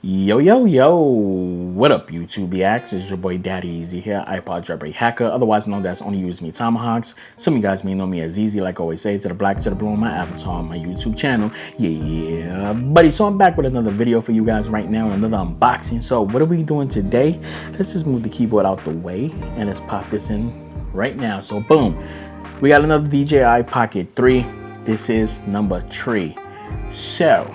Yo, what up YouTube reacts? It's your boy Daddy Easy here, iPod jailbreak hacker, otherwise known as Only Use Me Tomahawks. Some of you guys may know me as Easy, like I always say, to the black to the blue on my avatar on my YouTube channel. Yeah, buddy, so I'm back with another video for you guys right now, another unboxing. So what are we doing today? Let's just move the keyboard out the way and let's pop this in right now. So boom, we got another DJI Pocket 3. This is number 3. So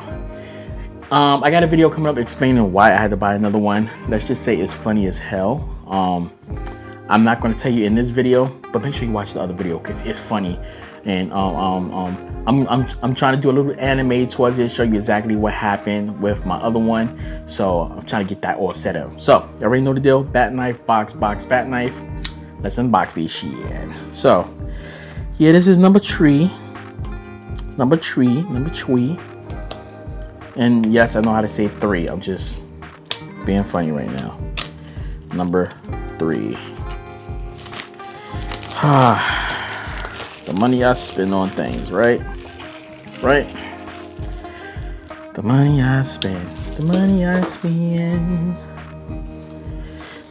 I got a video coming up explaining why I had to buy another one. Let's just say it's funny as hell. I'm not going to tell you in this video, but make sure you watch the other video because it's funny. And I'm trying to do a little anime towards it, show you exactly what happened with my other one. So I'm trying to get that all set up. So you already know the deal. Bat knife, box, bat knife. Let's unbox these shit. So yeah, this is number 3. Number 3. And yes, I know how to say 3. I'm just being funny right now. Number 3. The money I spend on things, right? The money I spend.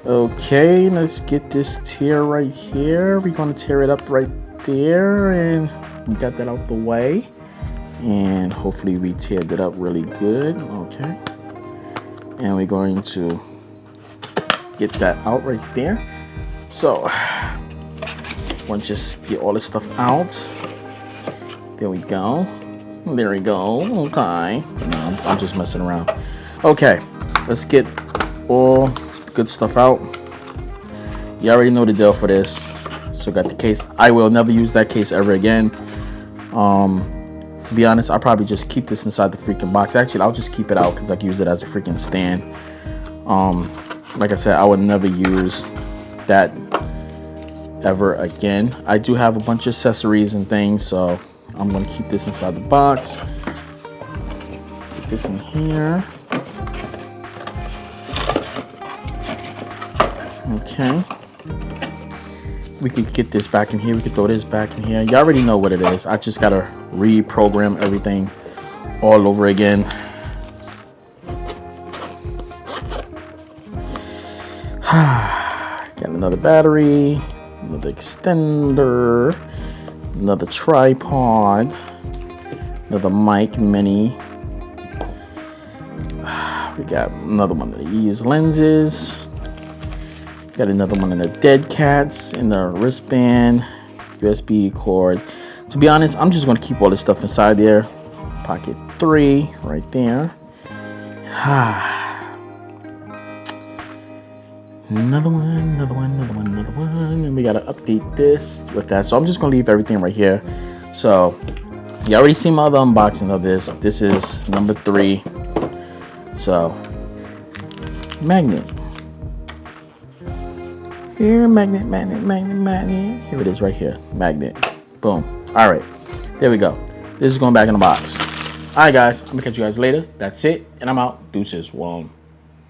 Okay, let's get this tear right here. We're gonna tear it up right there, and we got that out the way. And hopefully we teared it up really good. Okay, and we're going to get that out right there. So we'll just get all this stuff out. There we go. Okay, no, I'm just messing around. Okay, let's get all the good stuff out. You already know the deal for this. So got the case. I will never use that case ever again. To be honest, I'll probably just keep this inside the freaking box. Actually, I'll just keep it out because I can use it as a freaking stand. Like I said, I would never use that ever again. I do have a bunch of accessories and things, so I'm going to keep this inside the box. Get this in here. Okay. We could get this back in here. We could throw this back in here. You already know what it is. I just gotta reprogram everything all over again. Got another battery, another extender, another tripod, another mic mini. We got another one of these lenses. Got another one of the dead cats in the wristband, USB cord. To be honest, I'm just going to keep all this stuff inside there. Pocket 3 right there. Another one. And we got to update this with that. So I'm just going to leave everything right here. So you already seen my other unboxing of this. This is number 3. So magnet. Here, magnet. Here it is right here. Magnet. Boom. All right. There we go. This is going back in the box. All right, guys. I'm going to catch you guys later. That's it. And I'm out. Deuces. One.